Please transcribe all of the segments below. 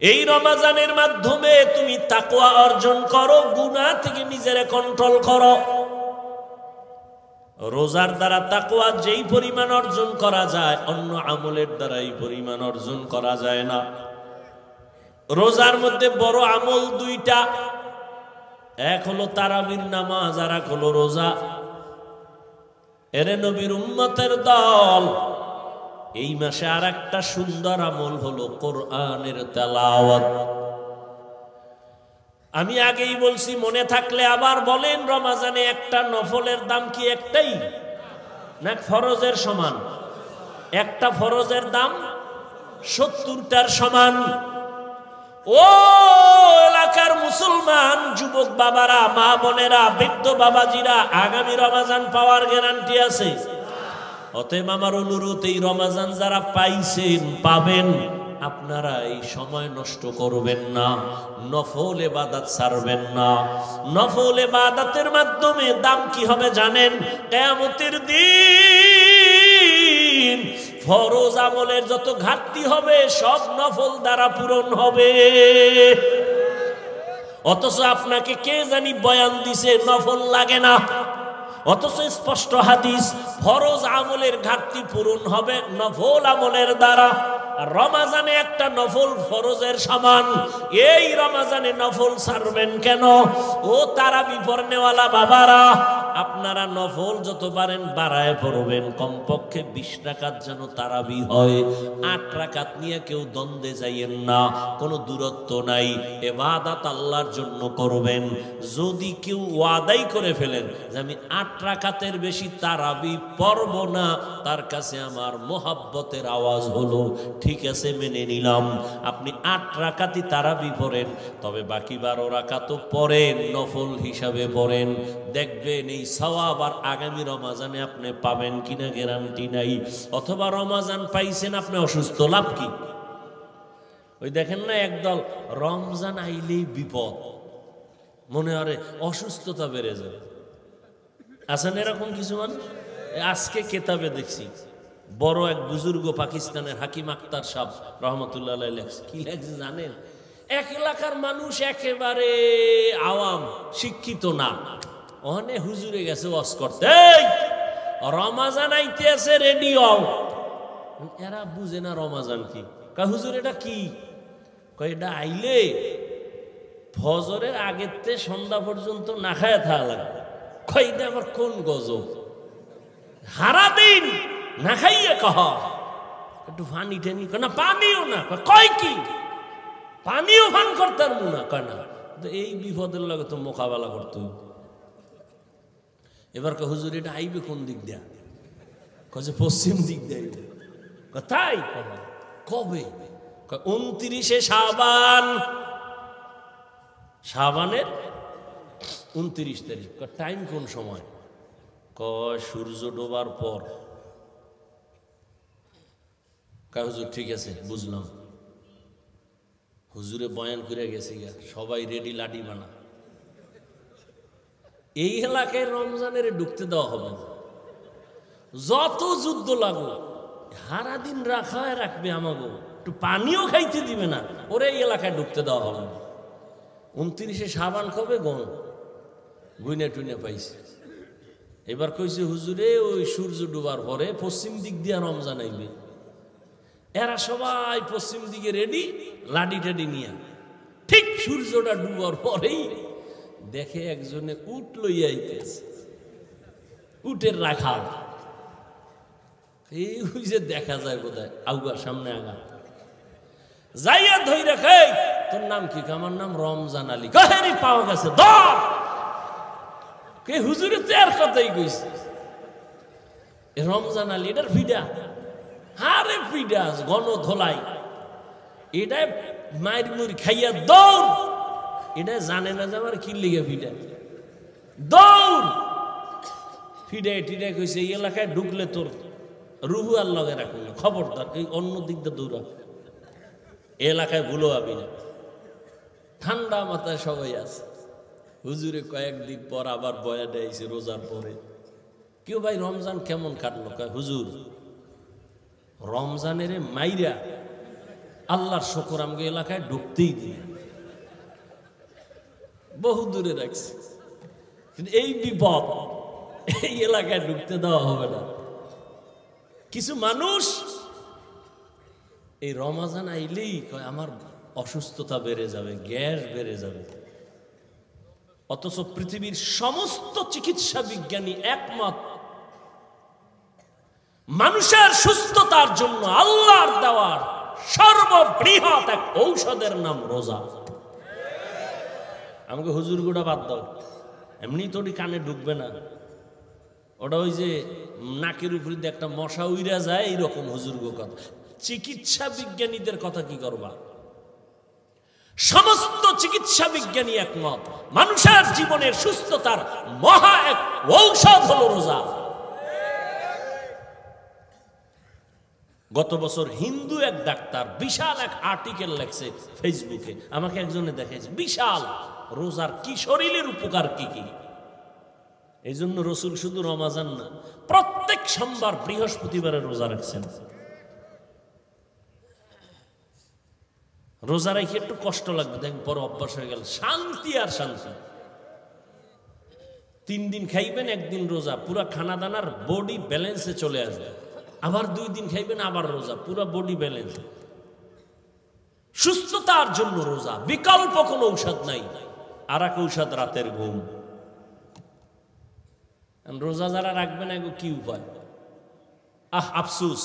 এই রমজানের মাধ্যমে তুমি তাকওয়া অর্জন করো, গুনাহ থেকে নিজেরে কন্ট্রোল করো। রোজার দ্বারা তাকওয়া যেই পরিমাণ অর্জন করা যায়, অন্য আমলের দ্বারা এই পরিমাণ অর্জন করা যায় না। রোজার মধ্যে বড় আমল দুইটা, এক হলো তারাবির নামাজ, আর এক হলো রোজা। এরে নবীর উম্মতের দল, এই মাসে আর একটা সুন্দর আমল হলো কোরআনের তেলাওয়াত। আমি আগেই বলছি, মনে থাকলে আবার বলেন, রমজানে একটা নফলের দাম কি একটাই না ফরজের সমান? একটা ফরজের দাম 70টার সমান। ও এলাকার মুসলমান যুবক বাবারা, মা বোনেরা, বৃদ্ধ বাবাজিরা, আগামী রমজান পাওয়ার গ্যারান্টি আছে। অতএব আমার অনুরোধ, এই রমজান যারা পাইছেন, পাবেন, আপনারা এই সময় নষ্ট করবেন না, নফল ইবাদত ছাড়বেন না। নফল ইবাদতের মাধ্যমে দাম কি হবে জানেন? কিয়ামতের দিন ফরজ আমলের যত ঘাটতি হবে সব নফল দ্বারা পূরণ হবে। অথচ আপনাকে কে জানি বয়ান দিছে নফল লাগে না, অথচ স্পষ্ট হাদিস, ফরজ আমলের ঘাটতি পূরণ হবে নফল আমলের দ্বারা। আর রমজানে একটা নফল ফরজের সমান। এই রমজানে নফল ছাড়বেন কেন? ও তারাবি পড়নেওয়ালা বাবারা, আপনারা নফল যত পারেন বাড়ায় পড়বেন, কমপক্ষে 20 রাকাত যেন তারাবি হয়। 8 রাকাত নিয়ে কেউ দ্বন্দ্বে যাইয়েন না, কোনো দূরত্ব নাই, ইবাদত আল্লাহর জন্য করবেন। যদি কেউ ওয়াদাই করে ফেলেন যে আমি 8 রাকাতের বেশি তারাবি পড়ব না, তার কাছে আমার মোহাব্বতের আওয়াজ হলো, ঠিক আছে মেনে নিলাম, আপনি 8 রাকাতই তারাবি পড়েন, তবে বাকি 12 রাকাতও পড়েন, নফল হিসাবে পড়েন। দেখবেন এই সওয়াব আর আগামী রমজানে আপনি পাবেন কিনা গ্যারান্টি নাই। অথবা রমজান পাইছেন, আপনি অসুস্থ, লাভ কি? ওই দেখেন না একদল, রমজান আইলেই বিপদ, মনে হয় অসুস্থতা বেড়ে যাবে। আছেন এরকম কিছু মানুষ? আজকে কেতাবে দেখছি, বড় এক বুজুর্গ পাকিস্তানের হাকিম আক্তার সাহেব রহমতুল্লাহ আলাইহি লেখছে। কি লেখছে জানেন? এক এলাকার মানুষ একেবারে আওয়াম, শিক্ষিত না, ওখানে হুজুরে গেছে ওয়াজ করতে, রমজান আইতে আছে, রেডি হও। এরা বুঝে না রমজান কি। কয় হুজুর এটা কি? কয় এটা আইলে ফজরের আগের থেকে সন্ধ্যা পর্যন্ত না খায় থাকা লাগবে। কয় এটা আমার কোন গজব, সারা দিন না খাইয়ে কহ একটু পানি টেনি, না পানিও না। কয় কি পানিও পান করতে পারবো না? কয় না। এই বিপদের লাগে তো মোকাবেলা করতে হবে। এবার কে হুজুর এটা আইবে কোন দিক দিয়া? কয়ে পশ্চিম দিক দিয়ে। তাই? কবে? 29শে শাবান, শাবানের 29 তারিখ। টাইম কোন সময়? কয় সূর্য ডোবার পর। কয় হুজুর ঠিক আছে বুঝলাম। হুজুরে বয়ান করে গেছে গা, সবাই রেডি, লাঠি বানা। এই এলাকায় রমজানের ঢুকতে দেওয়া হবে না, যত যুদ্ধ লাগলো সারা দিন রাখায় রাখবে, আমাকে একটু পানিও খাইতে দিবে না, ওরে এই এলাকায় ঢুকতে দেওয়া হবে না। 29শে শাবান কবে গণ গুইনে টুইনে পাইছে। এবার কইছে হুজুরে ওই সূর্য ডুবার পরে পশ্চিম দিক দিয়ে রমজান আইবে। এরা সবাই পশ্চিম দিকে রেডি, লাডি টাডি নিয়ে। ঠিক সূর্যটা ডুবার পরেই দেখে একজনে উট লইয়া আইতেছে, উটের রাখা। এই যে দেখা যায় বোধহয় আউগা, সামনে আগা যাইয়া ধই রেখে, তোর নাম কি? আমার নাম রমজান আলী। কাহেরি পাওয়া গেছে, ধর। কে হুজুরে তের কথাই কইছে, রমজান আলী এটার ফিডা। হারে ফিডা গণ ধোলাই, এটা মায়ের মুড়ি খাইয়া দৌড়। এটা জানে না যে আমার কি লিগে ফিডা, দৌড়। ফিডাই টিডাই কইছে এই এলাকায় ঢুকলে তোর রুহু আর লগে রাখবি না, খবরদার এই অন্য দিক দিয়ে দৌড়া, এলাকায় ভুলো আবি না। ঠান্ডা মাথায় সবাই আছে। হুজুরে কয়েকদিন পর আবার বয়া দেয়ছে রোজার পরে। কেউ ভাই রমজান কেমন কাটলো? কয় হুজুর রমজানের মাইরা আল্লাহর শুকর আমাকে এলাকায় ঢুকতেই দিই, বহু দূরে রাখছি, কিন্তু এই বিপদ, এই এলাকায় ঢুকতে দেওয়া হবে না। কিছু মানুষ এই রমাজান আইলেই কয় আমার অসুস্থতা বেড়ে যাবে, গ্যাস বেড়ে যাবে, অথচ পৃথিবীর সমস্ত চিকিৎসা বিজ্ঞানী একমত মানুষের সুস্থতার জন্য আল্লাহর দেওয়ার সর্ববৃহৎ এক ঔষধের নাম রোজা। আমাকে হুজুর গুড়া বাদ দাও, এমনি তো কানে ঢুকবে না, ওটা ওই যে নাকের উপরে দিয়ে একটা মশা উইরা যায় এইরকম হুজুর গো কথা। চিকিৎসা বিজ্ঞানীদের কথা কি করবা? সমস্ত চিকিৎসা বিজ্ঞানী একমত মানুষের জীবনের সুস্থতার মহা এক ঔষধ হলো রোজা। গত বছর হিন্দু এক ডাক্তার বিশাল এক আর্টিকেল লেখছে ফেসবুকে, আমাকে একজনে দেখাইছে, বিশাল রোজার কি শরীরের উপকার কি কি। এই জন্য রসুল শুধু রমাজান না, প্রত্যেক সোমবার বৃহস্পতিবারে রোজা রাখছেন। রোজা রেখে একটু কষ্ট লাগবে, দেখেন পরে অভ্যাস হয়ে গেল, শান্তি আর শান্তি। 3 দিন খাইবেন, 1 দিন রোজা, পুরা খানা দানার বডি ব্যালেন্সে চলে আসবে। আবার 2 দিন খাইবেন, আবার রোজা, পুরা বডি ব্যালেন্স। সুস্থতার জন্য রোজা, বিকল্প কোনো ঔষধ নাই। আর এক ঔষধ রাতের ঘুম। রোজা যারা রাখবেন এগো কি উপায়? আফসুস,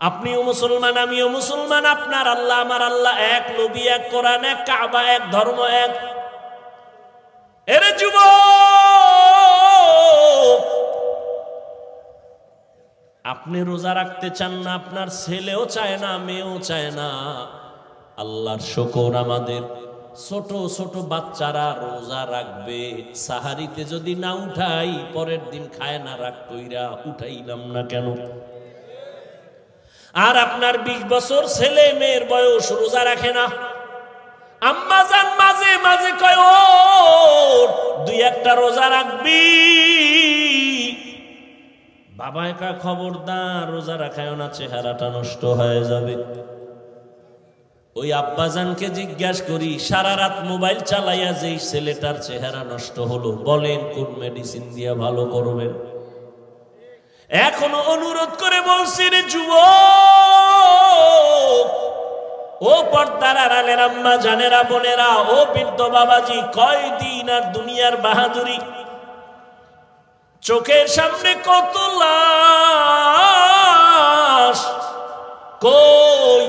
আপনিও মুসলমান, আমিও মুসলমান, আপনার আল্লাহ আমার আল্লাহ এক, নবী এক, কোরআন এক, কাবা এক, ধর্ম এক। এরে যুবক, আপনি রোজা রাখতে চান না, আপনার ছেলেও চায় না, মেয়েও চায় না। আল্লাহর শুকর, আমাদের ছোট ছোট বাচ্চারা রোজা রাখবে। সাহারিতে যদি না উঠাই, পরের দিন খায় না, রাগ কইরা উঠাইলাম না কেন? আর আপনার 20 বছর ছেলে মেয়ের বয়স রোজা রাখে না। আম্মা জান মাঝে মাঝে কয় ও 2-1টা রোজা রাখবি। বাবা একা খবরদার রোজা রাখায় না, চেহারাটা নষ্ট হয়ে যাবে। ওই আব্বাজানকে জিজ্ঞাসা করি, সারা রাত মোবাইল চালাইয়া যেই ছেলেটার চেহারা নষ্ট হলো, বলেন কোন মেডিসিন দিয়া ভালো করবেন? এখনো অনুরোধ করে বলছি রে যুবক, ও পর্দার আড়ালের আম্মা জানেরা, বোনেরা, ও বৃদ্ধ বাবাজি, কয়দিন আর দুনিয়ার বাহাদুরি? চোখের সামনে কত লাশ। কই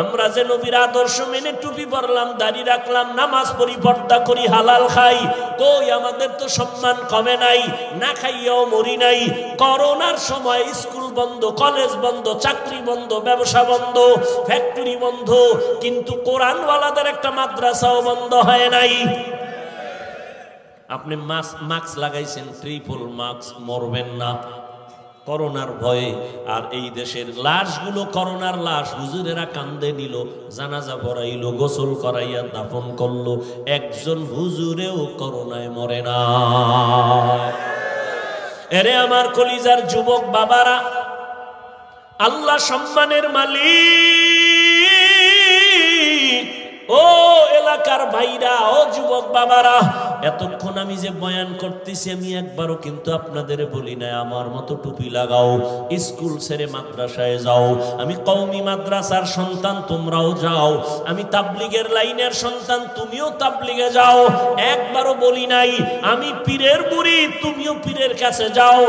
আমরা যে নবীর আদর্শ মেনে টুপি পরলাম, দাড়ি রাখলাম, নামাজ পড়ি, পর্দা করি, হালাল খাই, কই আমাদের তো সম্মান কমে নাই, না খাইয়াও মরি নাই। করোনার সময় স্কুল বন্ধ, কলেজ বন্ধ, চাকরি বন্ধ, ব্যবসা বন্ধ, ফ্যাক্টরি বন্ধ, কিন্তু কোরআনওয়ালাদের একটা মাদ্রাসাও বন্ধ হয় নাই। আপনি মাস্ক লাগাইছেন, ট্রিপল মাস্ক, মরবেন না করোনার ভয়ে। আর এই দেশের লাশগুলো করোনার লাশ, হুজুরেরা কান্দে নিল, জানাজা পড়াইলো, গোসল করাইয়া দাফন করলো, একজন হুজুরেও করোনায় মরে না। এরে আমার কলিজার যুবক বাবারা, আল্লাহ সম্মানের মালিক, ও এলাকার ভাইরা, ও যুবক বাবারা, এতক্ষণ আমি যে বয়ান করতেছি আমি একবারও কিন্তু আপনাদের বলি না আমার মতো টুপি লাগাও, স্কুল ছেড়ে মাদ্রাসায় যাও। আমি কওমি মাদ্রাসার সন্তান, তোমরাও যাও। আমি তাবলিগের লাইনের সন্তান, তুমিও তাবলিগে যাও। একবারও বলি নাই আমি পীরের মুরিদ, তুমিও পীরের কাছে যাও।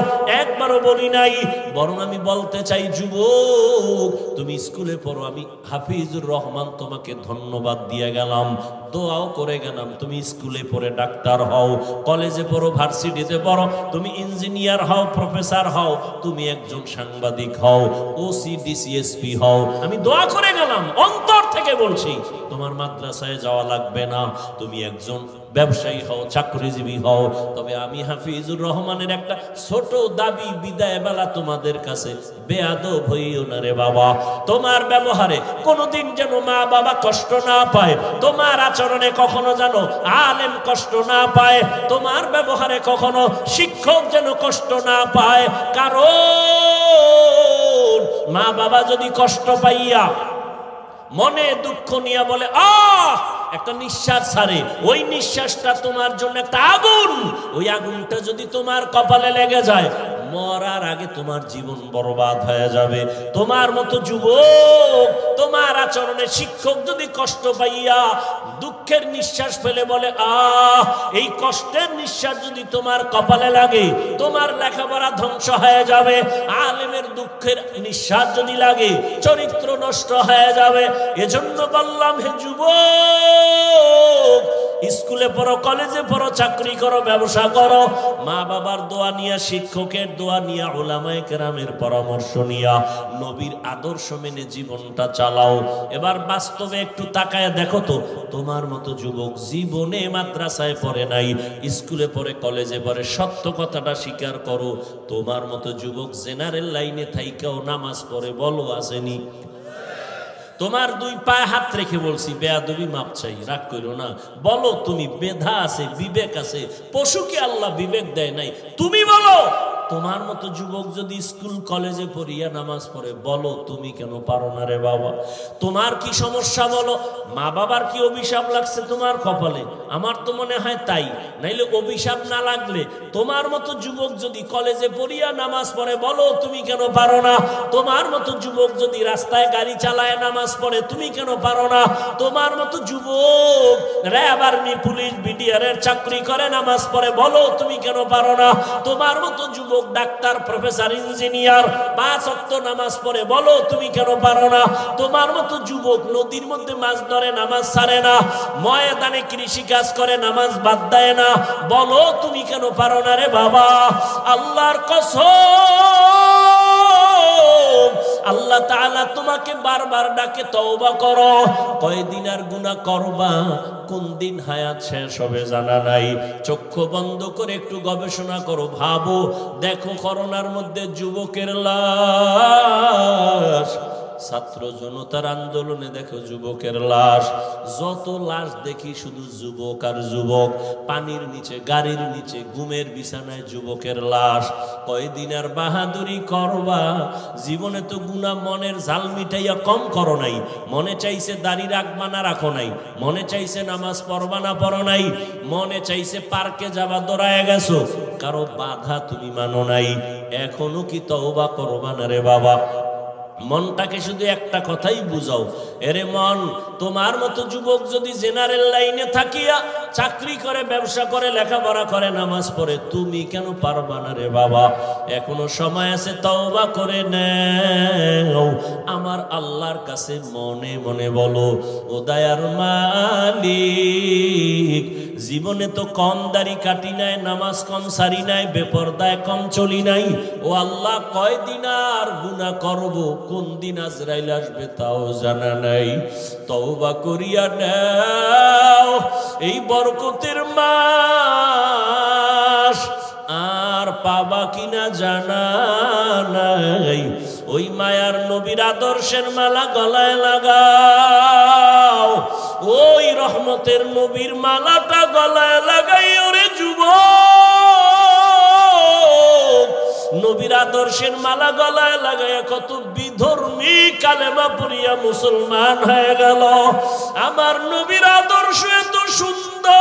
একবারও বলি নাই। বরং আমি বলতে চাই যুবক, তুমি স্কুলে পড়ো, আমি হাফিজুর রহমান তোমাকে ধন্যবাদ দিয়ে গেলাম, দোয়াও করে গেলাম। তুমি স্কুলে পড়ে ডাক্তার হও, কলেজে পড়ো, ভার্সিটিতে পড়ো, তুমি ইঞ্জিনিয়ার হও, প্রফেসর হও, তুমি একজন সাংবাদিক হও, ওসি ডিসিএসপি হও, আমি দোয়া করে গেলাম, অন্তর থেকে বলছি। তোমার মাদ্রাসায় যাওয়া লাগবে না, তুমি একজন ব্যবসায়ী হও, চাকরিজীবী হও। তবে আমি হাফিজুর রহমানের একটা ছোট দাবি, বিদায় বেলা তোমাদের কাছে, বেয়াদব হইও না রে বাবা। তোমার ব্যবহারে কোনোদিন যেন মা বাবা কষ্ট না পায়, তোমার আচরণে কখনো যেন আলেম কষ্ট না পায়, তোমার ব্যবহারে কখনো শিক্ষক যেন কষ্ট না পায়। কারণ মা বাবা যদি কষ্ট পাইয়া মনে দুঃখ নিয়ে বলে একটা নিঃশ্বাস ছাড়ে, ওই নিঃশ্বাসটা তোমার জন্য একটা আগুন। ওই আগুনটা যদি তোমার কপালে লেগে যায়, মরার আগে তোমার জীবন বরবাদ হয়ে যাবে। তোমার মতো যুবক, তোমার আচরণে শিক্ষক যদি কষ্ট পাইয়া দুঃখের নিঃশ্বাস ফেলে বলে এই কষ্টের নিঃশ্বাস যদি তোমার কপালে লাগে, তোমার লেখাপড়া ধ্বংস হয়ে যাবে। আলেমের দুঃখের নিঃশ্বাস যদি লাগে, চরিত্র নষ্ট হয়ে যাবে। এজন্য বললাম, হে যুবক, স্কুলে পড়ো, কলেজে পড়ো, চাকরি করো, ব্যবসা করো, মা বাবার দোয়া নিয়া, শিক্ষকের দোয়া নিয়া, উলামায়ে কেরামের পরামর্শ নিয়া, নবীর আদর্শ মেনে জীবনটা চালাও। এবার বাস্তবে একটু তাকায় দেখো তো, তোমার মতো যুবক জীবনে মাদ্রাসায় পড়ে নাই, স্কুলে পড়ে, কলেজে পড়ে, সত্য কথাটা স্বীকার করো। তোমার মতো যুবক জেনারেল লাইনে থাইকাও নামাজ পড়ে, বলো আসেনি? তোমার দুই পায়ে হাত রেখে বলছি, বেয়াদবি মাপ চাই, রাগ করো না। বলো, তুমি মেধা আছে, বিবেক আছে, পশুকে আল্লাহ বিবেক দেয় নাই, তুমি বলো। তোমার মতো যুবক যদি স্কুল কলেজে পড়িয়া নামাজ পড়ে, বলো তুমি কেন পারো না রে বাবা? তোমার কি সমস্যা বলো? মা বাবার কি অভিশাপ লাগছে তোমার কপালে? আমার তো মনে হয় তাই। নাইলে অভিশাপ না লাগলে তোমার মতো যুবক যদি কলেজে পড়িয়া নামাজ পড়ে, বলো তুমি কেন পারো না? তোমার মতো যুবক যদি রাস্তায় গাড়ি চালায় নামাজ পড়ে, তুমি কেন পারো না? তোমার মতো যুবক র্যাব, আর্মি, পুলিশ, বিডিআর এর চাকরি করে নামাজ পড়ে, বলো তুমি কেন পারো না? তোমার মতো যুবক ডাক্তার, প্রফেসর, ইঞ্জিনিয়ার 5 ওয়াক্ত নামাজ পড়ে, বলো তুমি কেন পারো না? তোমার মতো যুবক নদীর মধ্যে মাছ ধরে, নামাজ ছাড়ে না, ময়দানে কৃষি কাজ করে, নামাজ বাদ দেয় না, বলো তুমি কেন পারো না রে বাবা? আল্লাহর কসম, আল্লাহ তাআলা তোমাকে বারবার ডাকে, তওবা করো। কয়দিন আর গুনাহ করবা, কোন দিন হায়াত শেষ হবে জানা নাই। চক্ষু বন্ধ করে একটু গবেষণা করো, ভাবো, দেখো করোনার মধ্যে যুবকের লাশ, ছাত্র জনতার আন্দোলনে দেখো যুবকের লাশ, যত লাশ দেখি শুধু যুবক আর যুবক, পানির নিচে, গাড়ির নিচে, ঘুমের বিছানায় যুবকের লাশ। কয়দিন আর বাহাদুরি করবা? জীবনে তো গুনাহ মনের জাল মিটাইয়া কম করো নাই। মনে চাইছে দাড়ি রাখবা না রাখো নাই, মনে চাইছে নামাজ পড়বা না পড়ো নাই, মনে চাইছে পার্কে যাবা দৌড়ায় গেছো, কারো বাধা তুমি মানো নাই। এখনো কি তওবা করবা না রে বাবা? মনটাকে শুধু একটা কথাই বুঝাও, এরে মন, তোমার মতো যুবক যদি জেনারেল লাইনে থাকিয়া চাকরি করে, ব্যবসা করে, লেখাপড়া করে, নামাজ পড়ে, তুমি কেন পারবা না রে বাবা? এখনো সময় আছে, তওবা করে নাও। আমার আল্লাহর কাছে মনে মনে বলো, ও দয়ার মালিক, জীবনে তো কম দাড়ি কাটি নাই, নামাজ কম সারি নাই, বেপরদায় কম চলি নাই। ও আল্লাহ, কয়দিন আর গুনাহ করব, কোন দিন আজরাইল আসবে তাও জানা নাই। তওবা করিয়া নাও, এই বরকতের মাস আর পাবা কিনা জানা নাই। ওই মায়ার নবীর আদর্শের মালা গলায় লাগাও, ওই রহমতের নবীর মালাটা গলায় লাগাই। ওরে যুবক, নবীর আদর্শের মালা গলায় লাগাইয়া কত বিধর্মী কালেমা পড়িয়া মুসলমান হয়ে গেল। আমার নবীর আদর্শ এত সুন্দর,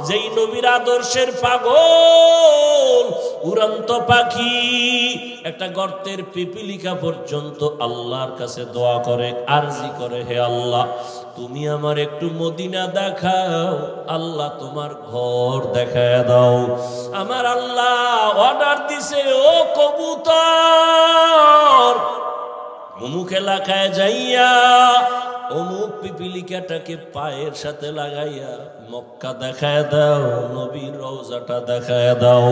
যেই নবীর আদর্শের পাগল উড়ন্ত পাখি একটা গর্তের পিপিলিকা পর্যন্ত আল্লাহর কাছে দোয়া করে, আরজি করে, হে আল্লাহ, তুমি আমার একটু মদিনা দেখাও, আল্লাহ তোমার ঘর দেখায় দাও। আমার আল্লাহ অর্ডার দিছে, ও কবুতর, অমুক এলাকায় যাইয়া অমুক পিপিলিকাটাকে পায়ের সাথে লাগাইয়া মক্কা দেখায় দাও, নবীর রওজাটা দেখায় দাও।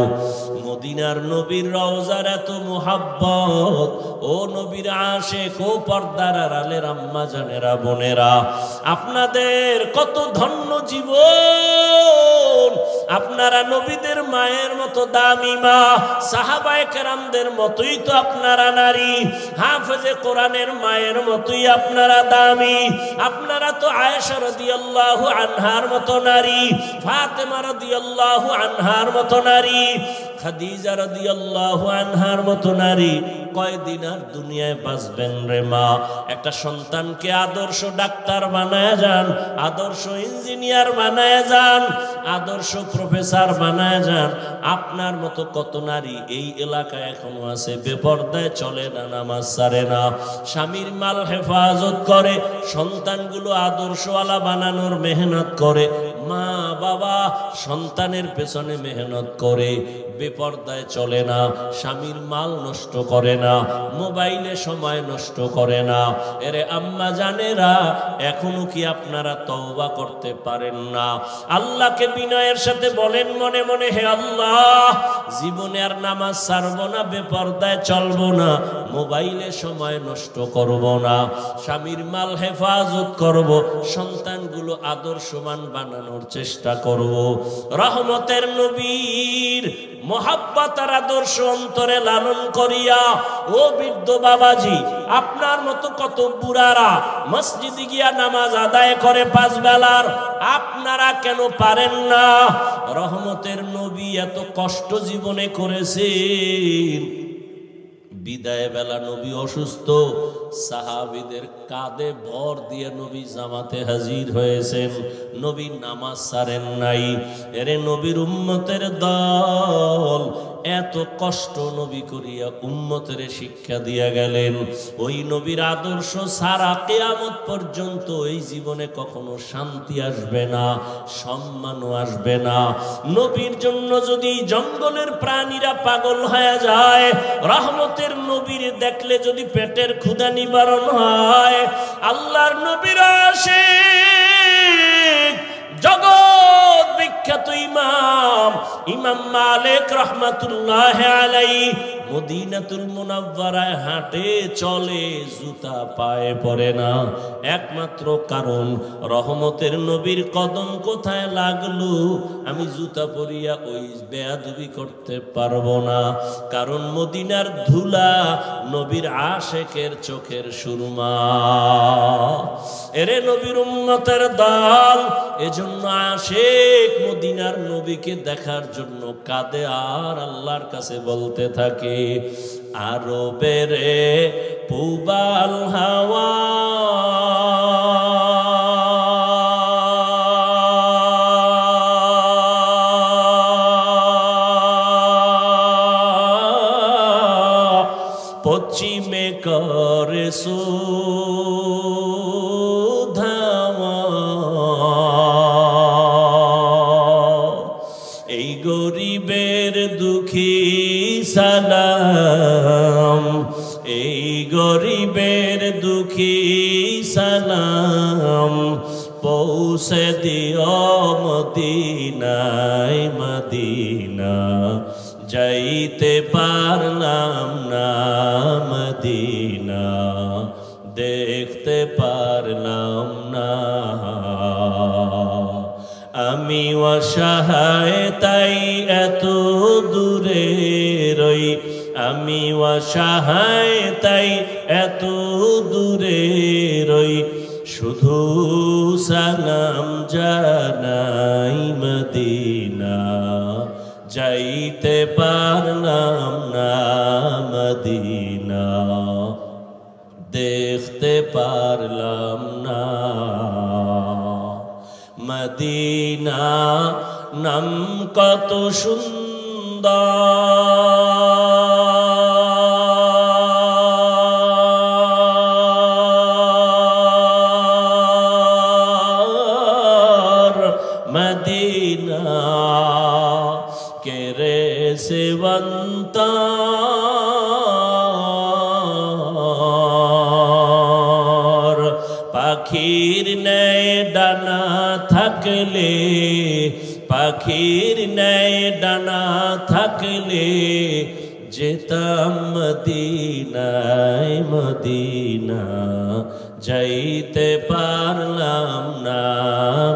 মদিনার নবীর রওজার এত মুহাব্বত, ও নবীর আশিক, ও পর্দার আড়ালের আম্মা জানেরা, বোনেরা, আপনাদের কত ধন্য জীবন। আপনারা নবীদের মায়ের মতো দামি মা, সাহাবায়ে কেরামদের মতোই তো আপনারা নারী, হাফেজে কোরআনের মায়ের মতোই আপনারা দামি। আপনারা তো আয়েশা রাদিয়াল্লাহু আনহার মতো নারী, ফাতেমা রাদিয়াল্লাহু আনহার মতো নারী। খাদিজা রাদিয়াল্লাহু আনহার মতো নারী কয়দিন আর দুনিয়ায় বাঁচবেন রে মা? একটা সন্তানকে আদর্শ ডাক্তার বানায় যান, আদর্শ ইঞ্জিনিয়ার বানায় যান, আদর্শ প্রফেসর বানায় যান। আপনার মতো কত নারী এই এলাকায় এখনো আছে, বেপরদায় চলে না, নামাজ ছাড়ে না, স্বামীর মাল হেফাজত করে, সন্তানগুলো আদর্শওয়ালা বানানোর মেহনত করে, মা বাবা সন্তানের পেছনে মেহনত করে, বেপরদায় চলে না, স্বামীর মাল নষ্ট করে না, মোবাইলে সময় নষ্ট করে না। এরে আম্মা জানেরা, এখনো কি আপনারা তওবা করতে পারেন না? আল্লাহকে বিনয়ের সাথে বলেন মনে মনে, হে আল্লাহ, জীবনে আর নামাজ ছাড়বো না, বেপরদায় চলবো না, মোবাইলে সময় নষ্ট করব না, স্বামীর মাল হেফাজত করব, সন্তানগুলো আদর্শবান বানানোর চেষ্টা করব। রহমতের নবীর মোহাব্বত আর আদর্শ অন্তরে লালন করিয়া, ও বৃদ্ধ বাবাজি, আপনার মতো কত বুড়ারা মসজিদে গিয়া নামাজ আদায় করে 5 বেলার, আপনারা কেন পারেন না? রহমতের নবী এত কষ্ট জীবনে করেছেন, বিদায় বেলা নবী অসুস্থ, সাহাবীদের কাঁধে ভর দিয়ে নবী জামাতে হাজির হয়েছেন, নবী নামাজ ছাড়েন নাই। এরে নবীর উম্মতের দল এত কষ্ট নবী করিয়া উম্মতের শিক্ষা দিয়া গেলেন। ওই নবীর আদর্শ সারা কিয়ামত পর্যন্ত এই জীবনে কখনো শান্তি আসবে না, সম্মানও আসবে না। নবীর জন্য যদি জঙ্গলের প্রাণীরা পাগল হয়ে যায়, রহমতের নবীর দেখলে যদি পেটের ক্ষুধা নিবারণ হয়, আল্লাহর নবীর আশিক জগৎ বিখ্যাত ইমাম মালিক রহমাতুল্লাহ আলাইহি মদিনাতুল মুনাওয়ারায় হাঁটে চলে, জুতা পায়ে পড়ে না, একমাত্র কারণ রহমতের নবীর কদম কোথায় লাগলো, আমি জুতা পরিয়া ওই বেয়াদবি করতে পারবো না। কারণ মদিনার ধুলা নবীর আশেকের চোখের সুরমা। এরে নবীর উম্মতের দল, এজন্য আশেক মদিনার নবীকে দেখার জন্য কাঁদে আর আল্লাহর কাছে বলতে থাকে, আরবের পূবাল হাওয়া পশ্চিমে করে সুধাওয়া, এই গরিবের দুঃখী সালাম, এই গরিবের দুঃখী সালাম, পৌঁছে দিও মদিনায়, মদিনা যাইতে পারলাম না, মদিনা দেখতে পারলাম না। আমি অসহায় তাই এত দূরে রই, আমি অসহায় তাই এত দূরে রই, শুধু সালাম জানাই মদিনা যাইতে পারলাম না, মদিনা দেখতে পারলাম না। মদিনা নাম কত সুন্দর, মদিনা কেরে সেবন্তা পাখির ন্যায় ডানা থাকলে, পাখির ন্যায় ডানা থাকলে যেতাম মদিনায়, মদিনা যাইতে পারলাম না,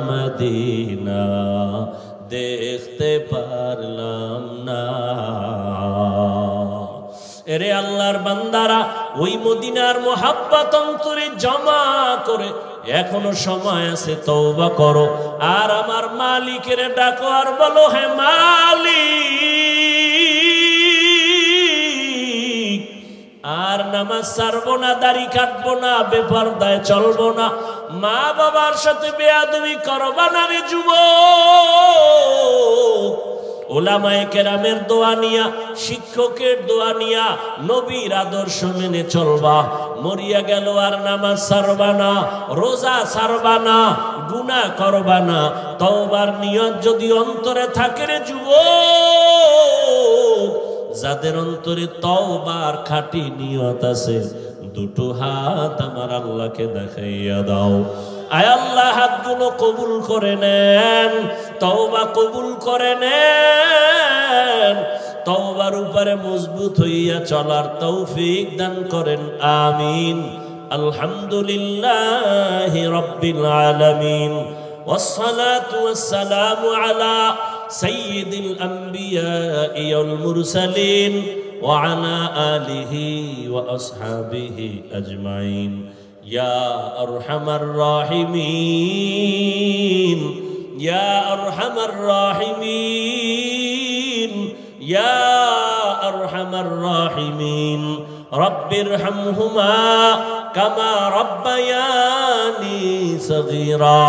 মদিনা দেখতে পারলাম না। এরে আল্লাহর বান্দারা, ওই মদিনার মোহাব্বত অন্তরে জমা করে এখনো সময় আছে, তওবা করো আর আমার মালিকের ডাকো আর বলো, হে মালিক আর নামাজ ছাড়বো না, দাড়ি কাটবো না, বেপরদায় চলবো না, মা বাবার সাথে বেয়াদবি করবা না রে যুবক। ওলামায়ে কেরামের দোয়া নিয়া, শিক্ষকের দোয়া নিয়া, নবীর আদর্শ মেনে চলবা। মরিয়া গেল আর নামাজ ছাড়বা না, রোজা ছাড়বা না, গুনাহ করবা না। তওবার নিয়ত যদি অন্তরে থাকে রে যুবক, যাদের অন্তরে তওবার খাঁটি নিয়ত আছে, দুটো হাত আমার আল্লাহকে দেখাইয়া দাও। আয় আল্লাহ, হাতগুলো কবুল করে নেন, তওবা কবুল করে নেন, তওবার উপরে মজবুত হইয়া চলার তৌফিক দান করেন, আমিন। আলহামদুলিল্লাহি রাব্বিল আলামিন, ওয়াসসালাতু ওয়াসসালামু আলা সাইয়্যিদিল আমবিয়াই ওয়াল মুরসালিন ওয়া আলা আলিহি ওয়া আসহাবিহি আজমাইন। ইয়া আরহামার রাহিমিন, ইয়া আরহামার রাহিমিন, ইয়া আরহামার রাহিমিন। রব্বিরহামহুমা কামা রব্বায়ানি সগীরা।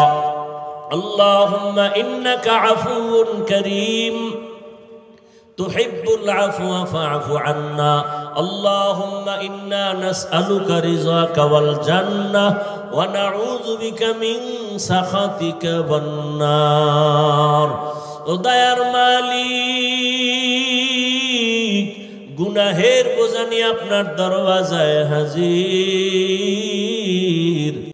আল্লাহুম্মা ইন্নাকা আফুউন কারীম তুহিব্বুল আফওয়া ফা'ফু আন্না। আল্লাহুম্মা ইন্না নাসআলুকা রিযাকা ওয়াল জান্নাহ ওয়া নাউযু বিকা মিন সাখাতিকা ওয়ান নার। ও দয়ার মালিক, গুনাহের বোঝা নিয়ে আপনার দরওয়াজায় হাজির।